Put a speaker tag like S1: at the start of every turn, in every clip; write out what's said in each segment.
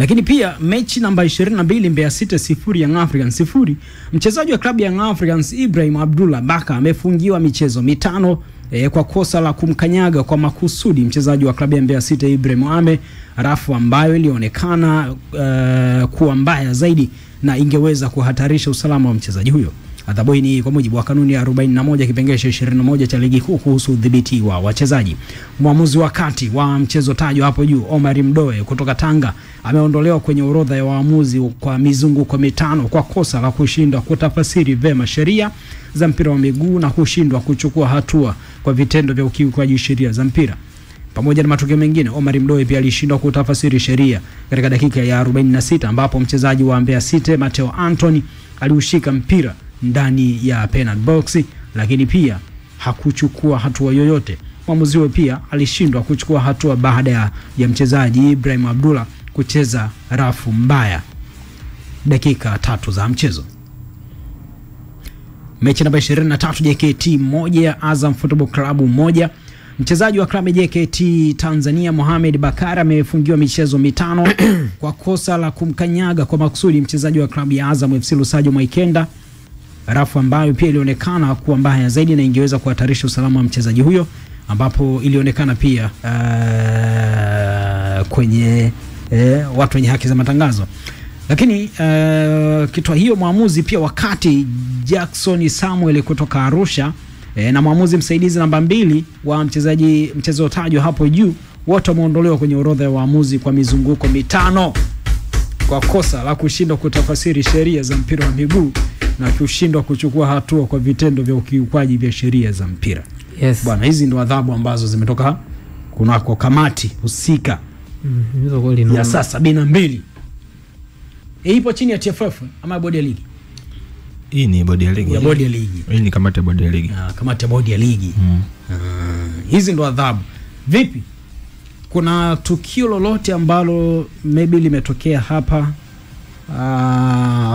S1: Lakini pia mechi namba 22 Mbeya City 0 Young Africans 0, mchezaji wa klabu ya Young Africans Ibrahim Abdullah Baka amefungiwa michezo 5 kwa kosa la kumkanyaga kwa makusudi mchezaji wa klabu ya Mbeya City Ibrahim Ame, rafu ambayo ilionekana kuwa mbaya zaidi na ingeweza kuhatarisha usalama wa mchezaji huyo. Adhabu hii ni kwa mujibu wa kanuni ya 41 kipengele cha 21 cha ligi kuu kuhusu udhibiti wa wachezaji. Mwamuzi wakati wa mchezo tajwa hapo juu Omar Mdoe kutoka Tanga ameondolewa kwenye orodha ya waamuzi kwa mizunguko 5 kwa kosa la kushindwa kutafasiri vema sheria za mpira wa miguu na kushindwa kuchukua hatua kwa vitendo vya ukiukwaji sheria za mpira. Pamoja na matukio mengine, Omar Mdoe pia alishindwa kutafasiri sheria katika dakika ya 46 ambapo mchezaji wa Mbeya City Mateo Anthony aliushika mpira ndani ya penalty box, lakini pia hakuchukua hatua yoyote. Mwamuzi huyo pia alishindwa kuchukua hatua baada ya mchezaji Ibrahim Abdullah kucheza rafu mbaya dakika 3 za mchezo. Mechi namba 23 JKT 1 Azam Football Club 1. Mchezaji wa klabu ya JKT Tanzania Mohamed Bakara amefungiwa michezo 5 kwa kosa la kumkanyaga kwa makusudi mchezaji wa klabu ya Azam FC Lusajo Mwaikenda, rafu ambayo pia ilionekana kuwa mbaya zaidi na ingeweza kuhatarisha usalama wa mchezaji huyo, ambapo ilionekana pia kwenye watu wenye haki za matangazo. Lakini kitu hiyo mwamuzi pia wakati Jackson Samuel kutoka Arusha na mwamuzi msaidizi namba 2 wa mchezo tajwa hapo juu wote wameondolewa kwenye orodha ya waamuzi kwa mizunguko 5 kwa kosa la kushindwa kutafasiri sheria za mpira wa miguu na kushindwa kuchukua hatua kwa vitendo vya ukiukwaji vya sheria za mpira.
S2: Yes.
S1: Bwana, hizi ndio adhabu ambazo zimetoka kunako kamati husika
S2: hizo kweli
S1: ya saa 72. Ipo chini ya TFF ama bodi ya ligi?
S3: Hii ni bodi ya ligi.
S1: Ya bodi ya ligi.
S3: Hii ni kamati ya bodi ya ligi.
S1: Kamati ya bodi ya ligi. Hizi ndo adhabu. Vipi? Kuna tukio lolote ambalo maybe limetokea hapa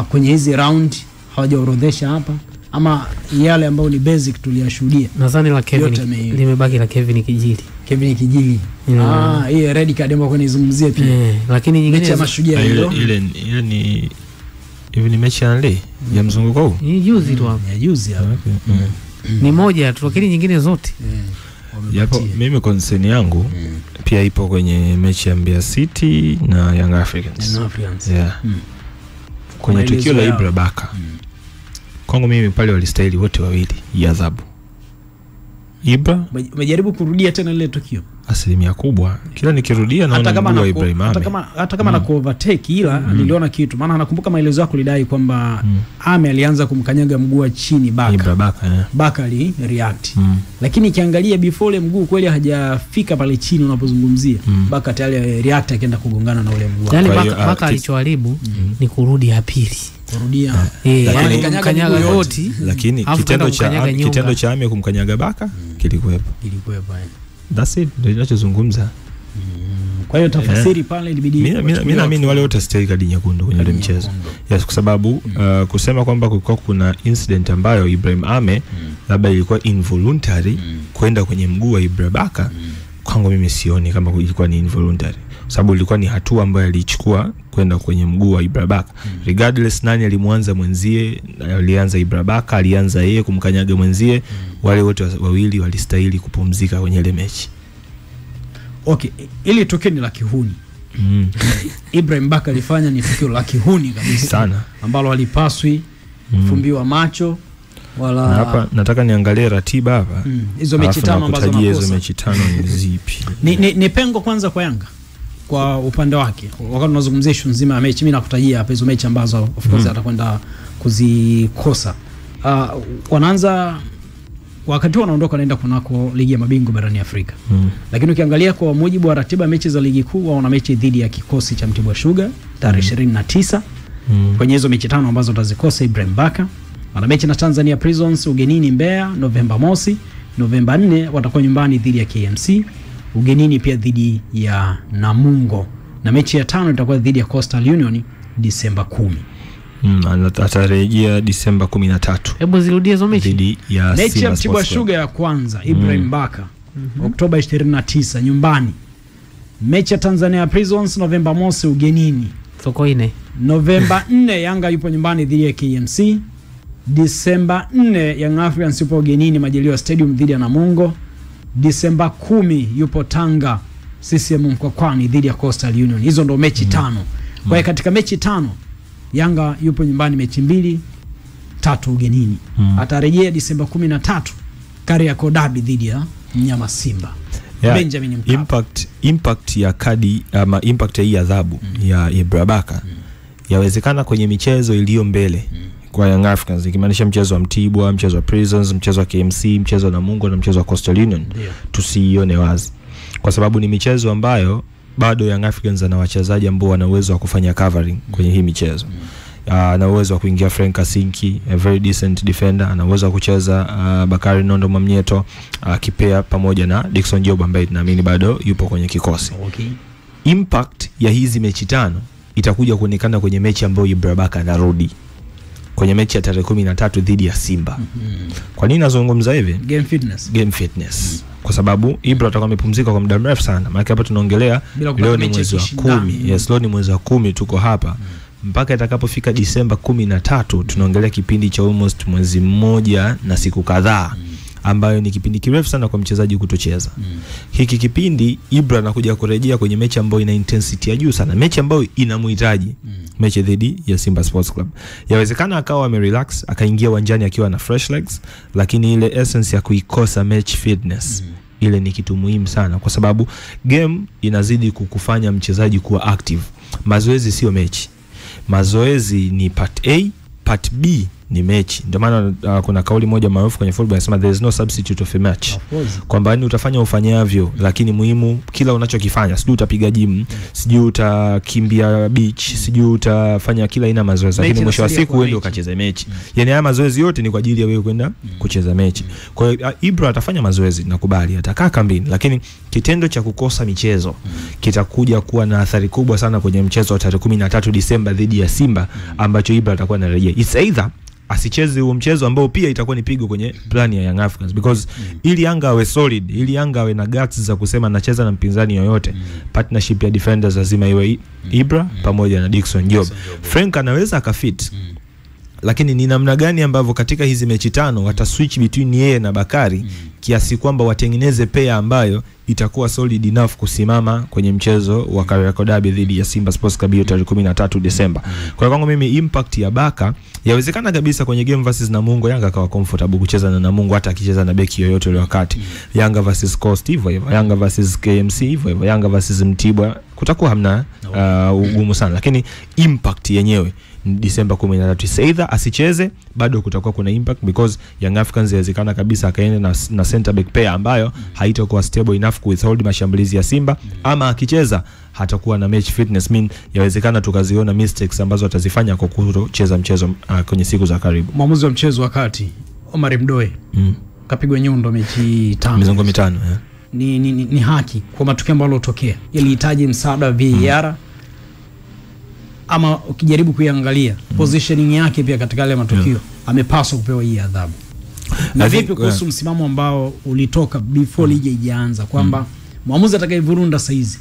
S1: kwenye hizi round hawajaorodhesha hapa, ama yale ambayo ni basic tuliyashuhudia?
S2: Nadhani la Kevin limebaki la Kevin Kijili.
S1: Kevin Kijili. Hii red card ambayo kunizungumzia pia.
S2: Lakini nyingine
S1: ya Mashujaa
S3: ile ni hivi ni mechi ya mzunguko huu.
S2: Hii juzi tu hapo.
S1: Ya juzi hapo.
S2: Ni moja tu, lakini nyingine zote.
S3: Yapo mimi concern yangu pia ipo kwenye mechi ya Mbeya City na Young Africans. Yeah. Kwenye tukio la Ibra Baka. Kwangu mimi pale walistahili wote wawili ya adhabu. Ibra
S1: umejaribu kurudia tena ile tukio?
S3: Asilimia kubwa. Kila nikirudia naona mguu wa Ibrahim Ame.
S1: Hata kama na overtake ila niliona kitu. Maana nakumbuka maelezo yako lidai kwamba Ame alianza kumkanyaga mguu wa chini Baka.
S3: Ibra Baka.
S1: Baka ali react. Lakini kiangalia before ile mguu kweli hajafika pale chini unapozungumzia. Baka tayari react akaenda kugongana na ule mguu.
S2: Yaani Baka alichoharibu ni kurudi ya pili.
S1: Kurudia.
S2: Yaani kumkanyaga yote.
S3: Lakini kitendo cha Ame kumkanyaga Baka kilikuwepo. That's it, ndio ninachozungumza.
S1: Kwa hiyo tafasiri pale ilibidi
S3: mimi naamini wale wote stay kadi nyekundu kwenye ile mchezo. Yes, kwa sababu kusema kwamba kulikuwa kuna incident ambayo Ibrahim Ame labda ilikuwa involuntary kwenda kwenye mguu wa Ibra Baka, kwangu mimi sioni kama ilikuwa ni involuntary, sababu ilikuwa ni hatua ambayo alichukua kwenda kwenye mguu wa Ibra Baka. Regardless nani alimuanza mwenzie, alianza Ibra Baka, alianza yeye kumkanyaga mwenzie, wale wote wawili walistahili kupumzika kwenye ile mechi.
S1: Okay, ile tukio ni la kihuni. Ibrahim Baka alifanya ni tukio la kihuni kabisa
S3: sana,
S1: ambalo alipaswi kufumbiwa macho wala.
S3: Na hapa nataka niangalie ratiba hapa.
S1: Hizo mechi 5 ambazo nakosa.
S3: Hizo mechi 5 ni zipi?
S1: Ni pengo kwanza kwa Yanga kwa upande wake. Wakati tunazungumzia issue nzima ya mechi, mimi nakutajia hapa hizo mechi ambazo of course atakwenda kuzikosa. Wanaanza wakati wanaondoka naenda kunako ligi ya mabingwa barani Afrika. Lakini ukiangalia kwa mujibu wa ratiba mechi za ligi kuu, wana mechi dhidi ya kikosi cha Mtibwa Sugar tarehe 29. Kwenye hizo mechi 5 ambazo utazikosa Ibrahim Baka, wana mechi na Tanzania Prisons ugenini Mbeya Novemba mosi. Novemba 4 watakuwa nyumbani dhidi ya KMC, ugenini pia dhidi ya Namungo, na mechi ya 5 itakuwa dhidi ya Coastal Union Disemba 10.
S3: Atarejea Disemba 13.
S2: Hebu zirudie hizo mechi.
S3: Dhidi ya
S1: mechi ya Mtibwa Sugar ya kwanza Ibrahim Baka Oktoba 29 nyumbani Mechi ya Tanzania Prisons Novemba mosi ugenini.
S2: Sokoine.
S1: Novemba 4 Yanga yupo nyumbani dhidi ya KMC. Disemba 4 Young Africans yupo ugenini Majaliwa Stadium dhidi ya Namungo. Disemba 10 yupo Tanga CCM Mkwakwani dhidi ya Coastal Union. Hizo ndo mechi tano. Kwa hiyo katika mechi tano Yanga yupo nyumbani mechi 2, 3 ugenini. Atarejea Disemba 13 Kariakoo Derby dhidi ya Mnyama Simba. Benjamin Mkapa.
S3: Impact ya kadi ama impact ya hii adhabu ya Ibra Baka yawezekana kwenye michezo iliyo mbele kwa Young Africans, ikimaanisha mchezo wa Mtibwa, mchezo wa Prisons, mchezo wa KMC, mchezo wa Namungo na mchezo wa Coastal Union. Tusiione wazi kwa sababu ni michezo ambayo bado Young Africans ana wachezaji ambao wana uwezo wa kufanya covering kwenye hii michezo. Ana uwezo wa kuingia Frank Kasinki, a very decent defender, ana uwezo wa kucheza Bakari Nondo Mwamnyeto, Kipea pamoja na Dickson Job ambaye tunaamini bado yupo kwenye kikosi. Impact ya hizi mechi tano itakuja kuonekana kwenye mechi ambayo Ibra Baka anarudi. Kwenye mechi ya tarehe 13 dhidi ya Simba. Kwa nini nazungumza hivi? Game fitness. Kwa sababu Ibra atakuwa amepumzika kwa muda mrefu sana. Maana hapa tunaongelea leo ni mwezi wa 10. Yes, leo ni mwezi wa 10 tuko hapa. Mpaka itakapofika Disemba 13 tunaongelea kipindi cha almost mwezi mmoja na siku kadhaa, ambayo ni kipindi kirefu sana kwa mchezaji kutocheza. Hiki kipindi Ibra anakuja kurejea kwenye mechi ambayo ina intensity ya juu sana, mechi ambayo inamhitaji, mechi dhidi ya Simba Sports Club. Yawezekana akawa amerelax, akaingia uwanjani akiwa na fresh legs, lakini ile essence ya kuikosa match fitness ile ni kitu muhimu sana, kwa sababu game inazidi kukufanya mchezaji kuwa active. Mazoezi sio mechi. Mazoezi ni part A, part B ni mechi. Ndio maana kuna kauli moja maarufu kwenye football inasema there is no substitute of a match. Kwamba ni utafanya ufanyavyo, lakini muhimu kila unachokifanya. Sijui utapiga gym, sijui utakimbia beach, sijui utafanya kila aina mazoezi, lakini mwisho wa siku wewe ndio ukacheza mechi. Yaani haya mazoezi yote ni kwa ajili ya wewe kwenda kucheza mechi. Kwa hiyo Ibra atafanya mazoezi, nakubali, atakaa kambini, lakini kitendo cha kukosa michezo kitakuja kuwa na athari kubwa sana kwenye mchezo wa tarehe 13 Disemba dhidi ya Simba, ambacho Ibra atakuwa anarejea. It's either asicheze huo mchezo ambao pia itakuwa ni pigo kwenye plan ya Young Africans, because ili Yanga awe solid, ili Yanga awe na guts za kusema nacheza na mpinzani yoyote, partnership ya defenders lazima iwe Ibra pamoja na Dickson Job. Frank anaweza akafit, lakini ni namna gani ambavyo katika hizi mechi tano wata switch between yeye na Bakari kiasi kwamba watengeneze pair ambayo itakuwa solid enough kusimama kwenye mchezo wa Kariakoo Derby dhidi ya Simba Sports Club tarehe 13 Disemba. Kwa kwangu mimi impact ya Baka yawezekana kabisa kwenye game versus Namungo Yanga akawa comfortable kucheza na Namungo hata akicheza na beki yoyote ile wakati. Yanga versus Coast hivyo, Yanga versus KMC hivyo, Yanga versus Mtibwa kutakuwa hamna ugumu sana, lakini impact yenyewe Disemba 13 either asicheze bado kutakuwa kuna impact, because Young Africans yawezekana kabisa akaenda na center back pair ambayo haitakuwa stable enough kuwithhold mashambulizi ya Simba, ama akicheza hatakuwa na match fitness, mean yawezekana tukaziona mistakes ambazo atazifanya kwa kucheza mchezo kwenye siku za karibu.
S1: Mwamuzi wa mchezo wakati Omar Mdoe kapigwa nyundo mechi 5.
S3: Mizongo mitano
S1: ni haki kwa matukio ambayo yalotokea. Ilihitaji msaada wa VAR. Ama ukijaribu kuiangalia positioning yake pia katika yale matukio amepaswa kupewa hii adhabu. Na vipi kuhusu msimamo ambao ulitoka before ligi ijaanza kwamba mwamuzi atakayevurunda saizi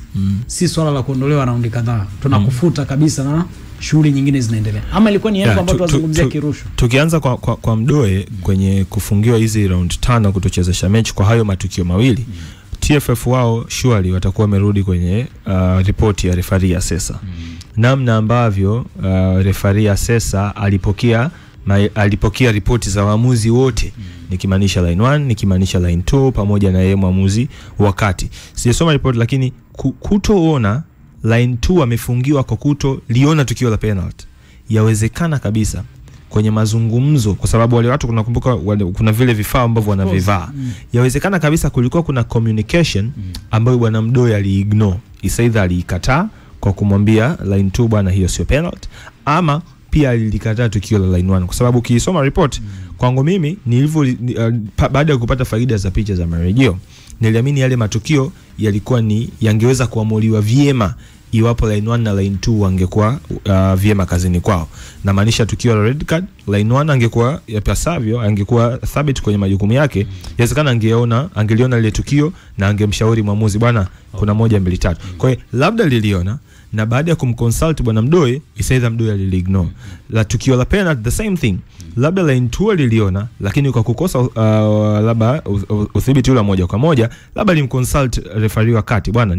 S1: si swala la kuondolewa raundi kadhaa, tunakufuta kabisa na shughuli nyingine zinaendelea? Ama ilikuwa ni hapo ambapo tunazungumzia kirusho?
S3: Tukianza kwa Mdoe kwenye kufungiwa hizi round 5 kutochezesha mechi kwa hayo matukio mawili, TFF wao surely watakuwa wamerudi kwenye ripoti ya referee assessor. Namna ambavyo referee assessor alipokea ripoti za waamuzi wote, nikimaanisha line 1, nikimaanisha line 2 pamoja na yeye mwamuzi wakati. Sijasoma report, lakini kutoona line 2 amefungiwa kwa liona tukio la penalty, yawezekana kabisa kwenye mazungumzo, kwa sababu wale watu kunakumbuka kuna vile vifaa ambavyo wanavivaa, yawezekana kabisa kulikuwa kuna communication ambayo bwana Mdoe aliignore, either aliikataa kwa kumwambia line 2 bwana hiyo sio penalty, ama pia alikataa tukio la line 1, kwa sababu ukisoma report kwangu mimi nilivyo baada ya kupata faida za picha za marejeo, niliamini yale matukio yalikuwa ni yangeweza kuamuliwa vyema iwapo line 1 na line 2 wangekuwa vyema kazini kwao. Na maanisha tukio la red card, line 1 angekuwa yapasavyo, angekuwa thabiti kwenye majukumu yake, inawezekana angeliona lile tukio na angemshauri mwamuzi, bwana kuna 1 2 3. Kwa hiyo labda liliona, na baada ya kumconsult bwana Mdoe, isaidha Mdoe aliliignore. La tukio la penalty the same thing, labda line 2 liliona, lakini kwa kukosa labda udhibiti ule moja kwa moja, labda limconsult referee wakati, bwana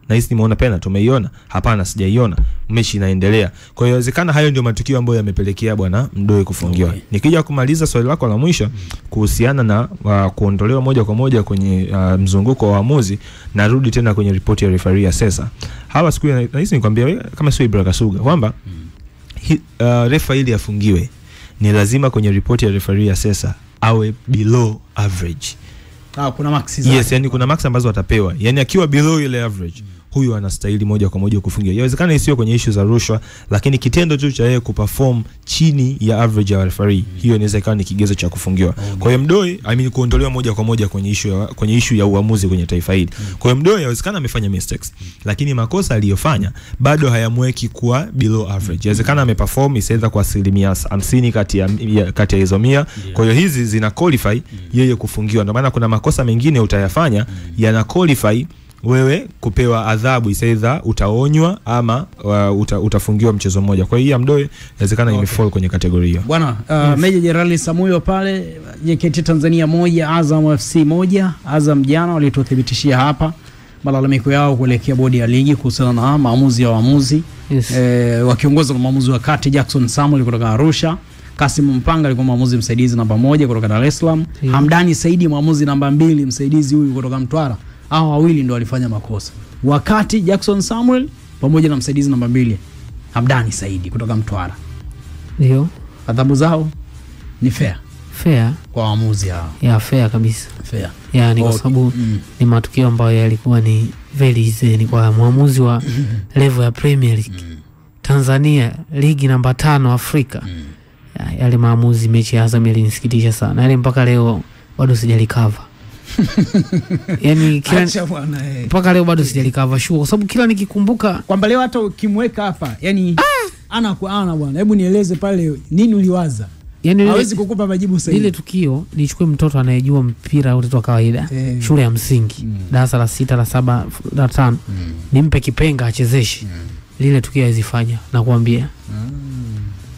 S3: nahisi nimeona penalty, umeiona? Hapana, sijaiona, mechi inaendelea. Kwa hiyo inawezekana hayo ndio matukio ambayo yamepelekea bwana Mdoe kufungiwa. Nikija kumaliza swali lako la mwisho kuhusiana na kuondolewa moja kwa moja kwenye mzunguko wa waamuzi, narudi tena kwenye ripoti ya referee assessor. Hawa siku nahisi nikwambia kama sio Ibra Kasuga kwamba refa ili afungiwe ni lazima kwenye ripoti ya referee assessor awe below average.
S1: Kuna max zake.
S3: Yes, yani kuna max ambazo atapewa. Yani akiwa below ile average, huyu anastahili moja kwa moja kufungiwa. Inawezekana isiyo kwenye issue za rushwa, lakini kitendo tu cha yeye kuperform chini ya average ya referee, hiyo inaweza ikawa ni kigezo cha kufungiwa. Kwa hiyo Mdoe, kuondolewa moja kwa moja kwenye issue ya uamuzi kwenye taifa hili. Kwa hiyo Mdoe inawezekana amefanya mistakes, lakini makosa aliyofanya bado hayamweki kuwa below average. Inawezekana ameperform isaidha kwa 50% kati ya hizo 100. Kwa hiyo hizi zina qualify yeye kufungiwa. Ndio maana kuna makosa mengine utayafanya yana qualify wewe kupewa adhabu, isaidha utaonywa ama utafungiwa mchezo mmoja. Kwa hiyo Mdoe inawezekana imefall kwenye kategoria hiyo.
S1: Bwana Meja Jenerali Samuyo pale, JKT Tanzania 1 Azam FC 1. Azam jana walituthibitishia hapa malalamiko yao kuelekea bodi ya ligi kuhusiana na maamuzi ya waamuzi.
S2: Yes.
S1: Wakiongozwa na maamuzi wa kati Jackson Samuel kutoka Arusha, Kasim Mpanga alikuwa maamuzi msaidizi namba 1 kutoka Dar es Salaam, Hamdani Saidi maamuzi namba 2 msaidizi huyu kutoka Mtwara. Hao wawili ndio walifanya makosa. Wakati Jackson Samuel pamoja na msaidizi namba 2 Hamdani Saidi kutoka Mtwara.
S2: Ndio.
S1: Adhabu zao ni fair kwa waamuzi hao.
S2: Ya fair kabisa.
S1: Fair.
S2: Yani kwa sababu ni matukio ambayo yalikuwa ni very easy, ni kwa mwamuzi wa level ya Premier League. Tanzania ligi namba 5 Afrika. Yale maamuzi mechi ya Azam ilinisikitisha sana. Yale mpaka leo bado sijalikava. Yani kila mpaka leo bado sijalikava sure, kwa sababu kila nikikumbuka
S1: kwamba leo hata ukimweka hapa yani ana kwa ana bwana, hebu nieleze pale nini uliwaza, yani hawezi kukupa majibu sahihi. Ile
S2: tukio nichukue mtoto anayejua mpira ule tu kawaida, shule ya msingi, darasa la 6 la 7 la 5, nimpe kipenga achezeshe. Lile tukio hawezifanya na kuambia.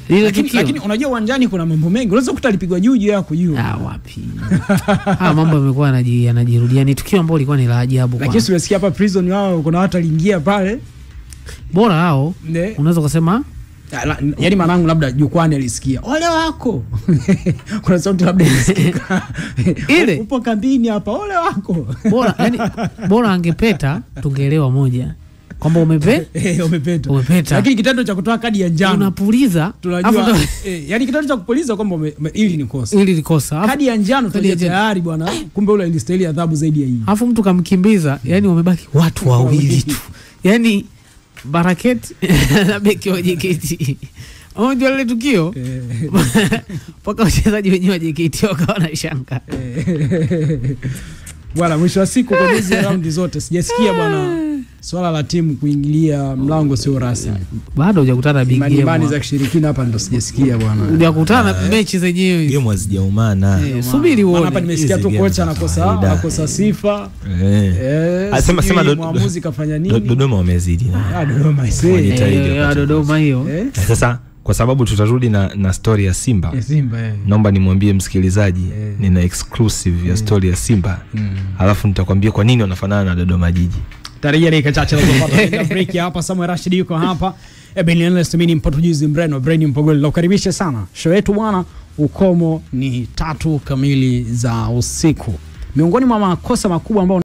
S1: Lakini unajua uwanjani kuna mambo mengi. Unaweza kukuta alipigwa juu yako juu.
S2: Wapi. Mambo yamekuwa yanajirudia. Ni tukio ambalo lilikuwa ni la ajabu kwa.
S1: Lakini umesikia hapa prison wao kuna watu aliingia pale.
S2: Bora hao. Unaweza kusema
S1: yani manangu labda jukwani alisikia. Ole wako. Kuna sauti labda isikika.
S2: Ile
S1: upo kambini hapa, ole wako.
S2: Bora angepeta tungeelewa moja. Kwamba umepeta.
S1: Lakini kitendo cha kutoa kadi ya njano
S2: unapuliza,
S1: tunajua yani kitendo cha kupuliza kwamba ili ni kosa. Kadi ya njano tayari bwana, kumbe ule ilistahili adhabu zaidi ya hii.
S2: Alafu mtu kamkimbiza, yani wamebaki watu wawili tu. Yani Baraket na beki wa JKT. Unajua ile tukio mpaka wachezaji wenyewe wa JKT wakawa na shanga.
S1: Bwana, mwisho wa siku kwa hizo raundi zote sijasikia bwana swala la timu kuingilia mlango sio rasmi.
S2: Bado hujakutana big game.
S1: Imani za kishirikina hapa ndo sijasikia bwana.
S2: Hujakutana mechi zenyewe.
S3: Game hazijaumana.
S2: Subiri uone.
S1: Hapa nimesikia tu kocha anakosa sifa.
S3: Sema
S1: mwamuzi kafanya nini?
S3: Dodoma wamezidi.
S1: Dodoma isee.
S2: Dodoma hiyo.
S3: Sasa kwa sababu tutarudi na story ya Simba. Naomba nimwambie msikilizaji nina exclusive ya story ya Simba. Alafu nitakwambia kwa nini wanafanana na Dodoma Jiji.
S1: Tarejea dakika chache tunapata break hapa. Samuel Rashid yuko hapa. Ebeneless mimi mpotujuzi Mreno Brain Mpogole. Nakukaribisha sana. Show yetu bwana, ukomo ni 3 kamili za usiku. Miongoni mwa makosa makubwa ambao